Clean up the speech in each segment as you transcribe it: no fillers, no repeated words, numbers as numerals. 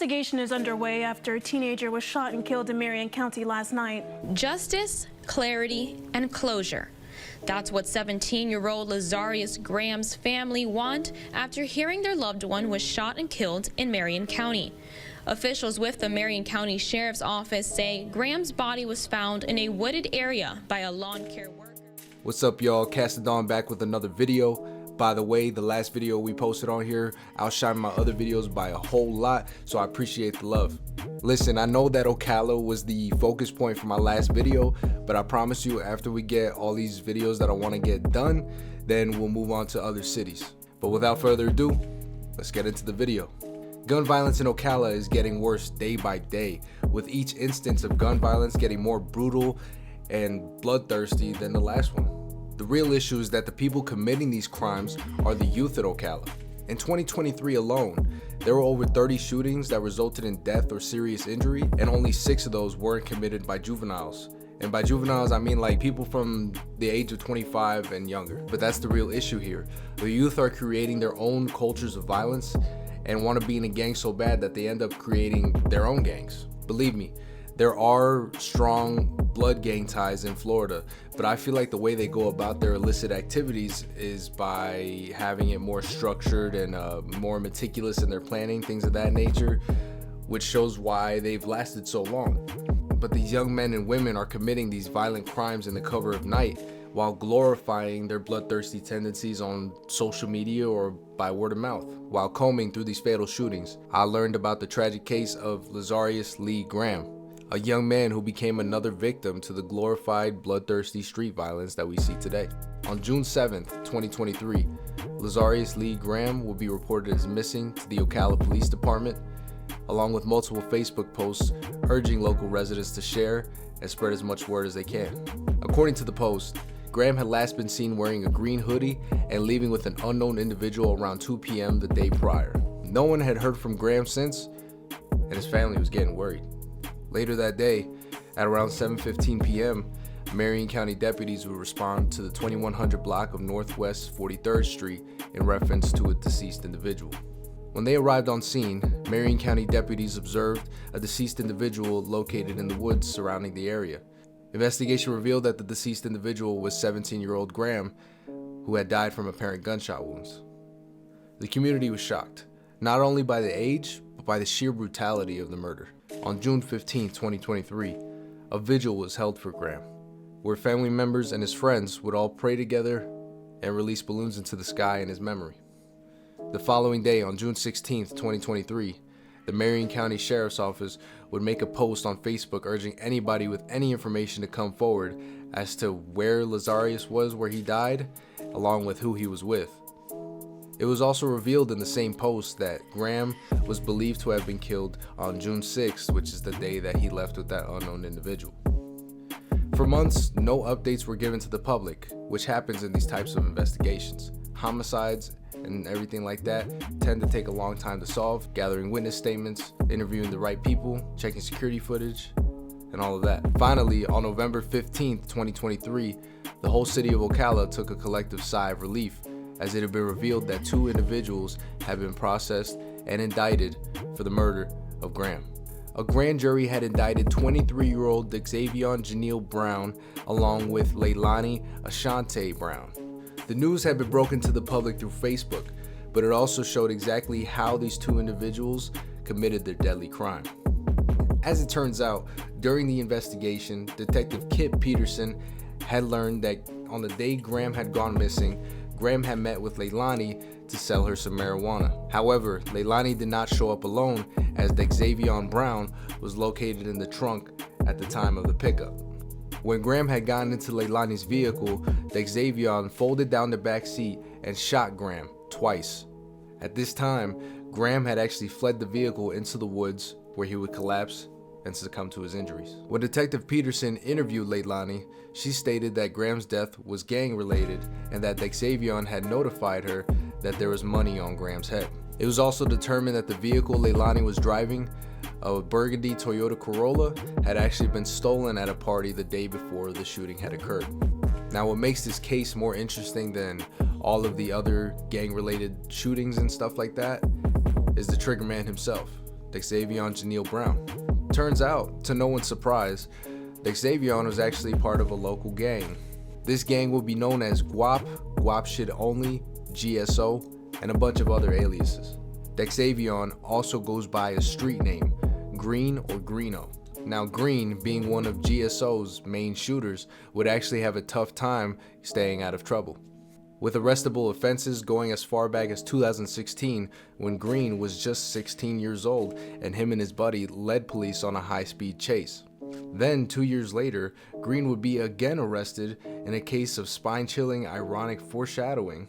investigation is underway after a teenager was shot and killed in Marion County last night. Justice, clarity, and closure. That's what 17-year-old Lazarius Graham's family want after hearing their loved one was shot and killed in Marion County. Officials with the Marion County Sheriff's Office say Graham's body was found in a wooded area by a lawn care worker. What's up, y'all? Castadon back with another video. By the way, the last video we posted on here outshined my other videos by a whole lot, so I appreciate the love. Listen, I know that Ocala was the focus point for my last video, but I promise you after we get all these videos that I want to get done, then we'll move on to other cities. But without further ado, let's get into the video. Gun violence in Ocala is getting worse day by day, with each instance of gun violence getting more brutal and bloodthirsty than the last one. The real issue is that the people committing these crimes are the youth at Ocala. In 2023 alone, there were over 30 shootings that resulted in death or serious injury, and only 6 of those weren't committed by juveniles. And by juveniles, I mean like people from the age of 25 and younger. But that's the real issue here. The youth are creating their own cultures of violence and want to be in a gang so bad that they end up creating their own gangs. Believe me, there are strong blood gang ties in Florida, but I feel like the way they go about their illicit activities is by having it more structured and more meticulous in their planning, things of that nature, which shows why they've lasted so long. But these young men and women are committing these violent crimes in the cover of night while glorifying their bloodthirsty tendencies on social media or by word of mouth. While combing through these fatal shootings, I learned about the tragic case of Lazarius Lee Graham, a young man who became another victim to the glorified bloodthirsty street violence that we see today. On June 7th, 2023, Lazarius Lee Graham will be reported as missing to the Ocala Police Department, along with multiple Facebook posts urging local residents to share and spread as much word as they can. According to the post, Graham had last been seen wearing a green hoodie and leaving with an unknown individual around 2 p.m. the day prior. No one had heard from Graham since, and his family was getting worried. Later that day, at around 7:15 p.m., Marion County deputies would respond to the 2100 block of Northwest 43rd Street in reference to a deceased individual. When they arrived on scene, Marion County deputies observed a deceased individual located in the woods surrounding the area. Investigation revealed that the deceased individual was 17-year-old Graham, who had died from apparent gunshot wounds. The community was shocked, not only by the age, but by the sheer brutality of the murder. On June 15, 2023, a vigil was held for Graham, where family members and his friends would all pray together and release balloons into the sky in his memory. The following day, on June 16, 2023, the Marion County Sheriff's Office would make a post on Facebook urging anybody with any information to come forward as to where Lazarius was where he died, along with who he was with. It was also revealed in the same post that Graham was believed to have been killed on June 6th, which is the day that he left with that unknown individual. For months, no updates were given to the public, which happens in these types of investigations. Homicides and everything like that tend to take a long time to solve, gathering witness statements, interviewing the right people, checking security footage, and all of that. Finally, on November 15th, 2023, the whole city of Ocala took a collective sigh of relief, as it had been revealed that 2 individuals had been processed and indicted for the murder of Graham. A grand jury had indicted 23-year-old Xavion Janelle Brown along with Leilani Ashante Brown. The news had been broken to the public through Facebook, but it also showed exactly how these 2 individuals committed their deadly crime. As it turns out, during the investigation, Detective Kip Peterson had learned that on the day Graham had gone missing, Graham had met with Leilani to sell her some marijuana. However, Leilani did not show up alone, as Xavion Brown was located in the trunk at the time of the pickup. When Graham had gotten into Leilani's vehicle, Xavion folded down the back seat and shot Graham twice. At this time, Graham had actually fled the vehicle into the woods where he would collapse and succumb to his injuries. When Detective Peterson interviewed Leilani, she stated that Graham's death was gang-related and that Xavion had notified her that there was money on Graham's head. It was also determined that the vehicle Leilani was driving, a burgundy Toyota Corolla, had actually been stolen at a party the day before the shooting had occurred. Now, what makes this case more interesting than all of the other gang-related shootings and stuff like that is the trigger man himself, Dexavion Janelle Brown. Turns out, to no one's surprise, Dexavion was actually part of a local gang. This gang will be known as Guap, Guap Shit Only, GSO, and a bunch of other aliases. Dexavion also goes by a street name, Green or Greeno. Now Green, being one of GSO's main shooters, would actually have a tough time staying out of trouble, with arrestable offenses going as far back as 2016 when Green was just 16 years old and him and his buddy led police on a high-speed chase. Then 2 years later, Green would be again arrested in a case of spine-chilling ironic foreshadowing.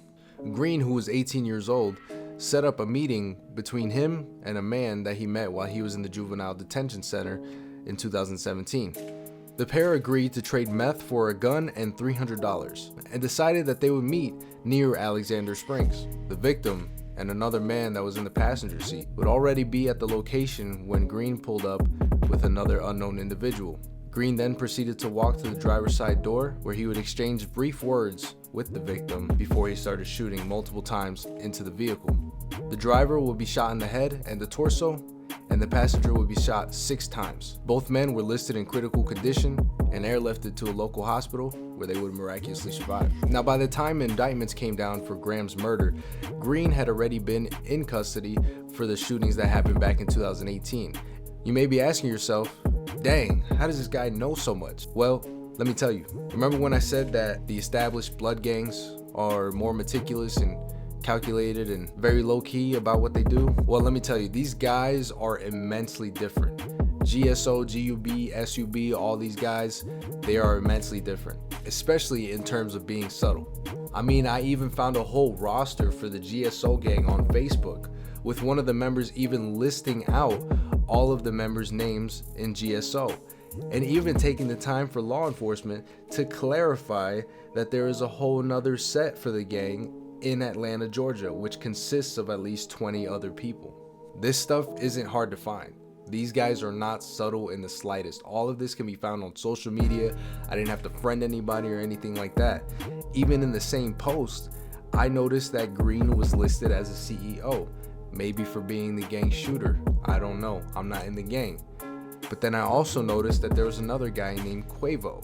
Green, who was 18 years old, set up a meeting between him and a man that he met while he was in the juvenile detention center in 2017. The pair agreed to trade meth for a gun and $300 and decided that they would meet near Alexander Springs. The victim and another man that was in the passenger seat would already be at the location when Green pulled up with another unknown individual. Green then proceeded to walk to the driver's side door where he would exchange brief words with the victim before he started shooting multiple times into the vehicle. The driver would be shot in the head and the torso, and the passenger would be shot 6 times. Both men were listed in critical condition and airlifted to a local hospital where they would miraculously survive. Now, by the time indictments came down for Graham's murder, Green had already been in custody for the shootings that happened back in 2018. You may be asking yourself, dang, how does this guy know so much? Well, let me tell you. Remember when I said that the established blood gangs are more meticulous and calculated and very low-key about what they do? Well, let me tell you, these guys are immensely different. GSO, GUB, SUB, all these guys, they are immensely different, especially in terms of being subtle. I mean, I even found a whole roster for the GSO gang on Facebook, with one of the members even listing out all of the members' names in GSO, and even taking the time for law enforcement to clarify that there is a whole nother set for the gang in Atlanta, Georgia, which consists of at least 20 other people. This stuff isn't hard to find. These guys are not subtle in the slightest. All of this can be found on social media. I didn't have to friend anybody or anything like that. Even in the same post, I noticed that Green was listed as a CEO, maybe for being the gang shooter. I don't know, I'm not in the gang. But then I also noticed that there was another guy named Quavo,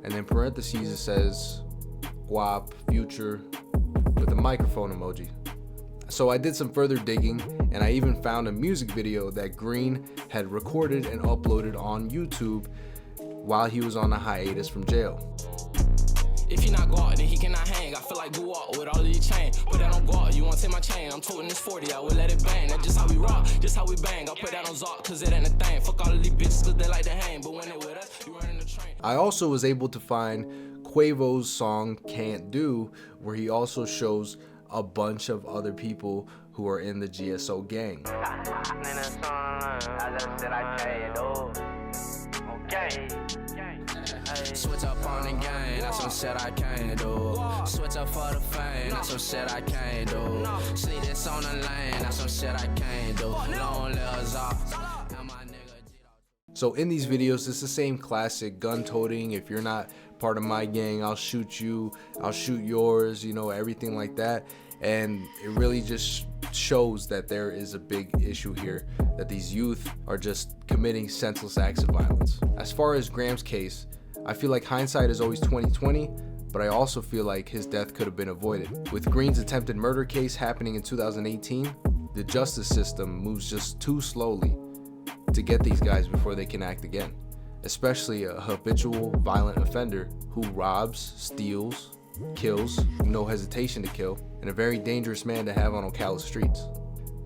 and in parentheses it says Guap Future with a microphone emoji. So I did some further digging, and I even found a music video that Green had recorded and uploaded on YouTube while he was on a hiatus from jail. If he not guard, then he cannot hang. I feel like go up with all of these chain. Put that on guard, you want to take my chain. I'm toting this 40, I will let it bang. That's just how we rock, just how we bang. I'll put that on Zark, cause it ain't a thing. Fuck all of these bitches, cause they like to hang. But when they with us, you running the train. I also was able to find Quavo's song Can't Do, where he also shows a bunch of other people who are in the GSO gang. Switch up on the game, that's some shit I can't do. Switch up for the fame, that's some shit I can't do. See this on the lane, that's some shit I can't do. Long lives off. So in these videos, it's the same classic gun toting. If you're not part of my gang, I'll shoot you, I'll shoot yours, you know, everything like that. And it really just shows that there is a big issue here, that these youth are just committing senseless acts of violence. As far as Graham's case, I feel like hindsight is always 20/20, but I also feel like his death could have been avoided. With Green's attempted murder case happening in 2018, the justice system moves just too slowly to get these guys before they can act again, especially a habitual violent offender who robs, steals, kills, no hesitation to kill, and a very dangerous man to have on Ocala streets.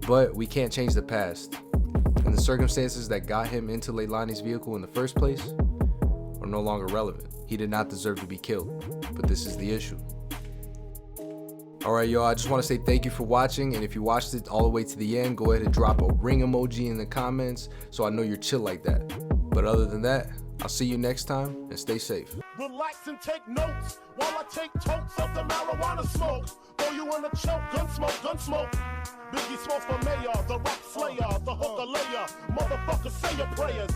But we can't change the past, and the circumstances that got him into Leilani's vehicle in the first place are no longer relevant. He did not deserve to be killed, but this is the issue. Alright, y'all, I just want to say thank you for watching, and if you watched it all the way to the end, go ahead and drop a ring emoji in the comments so I know you're chill like that. But other than that, I'll see you next time, and stay safe. Relax and take notes while I take totes of the marijuana smoke. Throw you in a choke, gun smoke. Biggie Smalls for mayor, the rap slayer, the hooker layer. Motherfucker, say your prayers.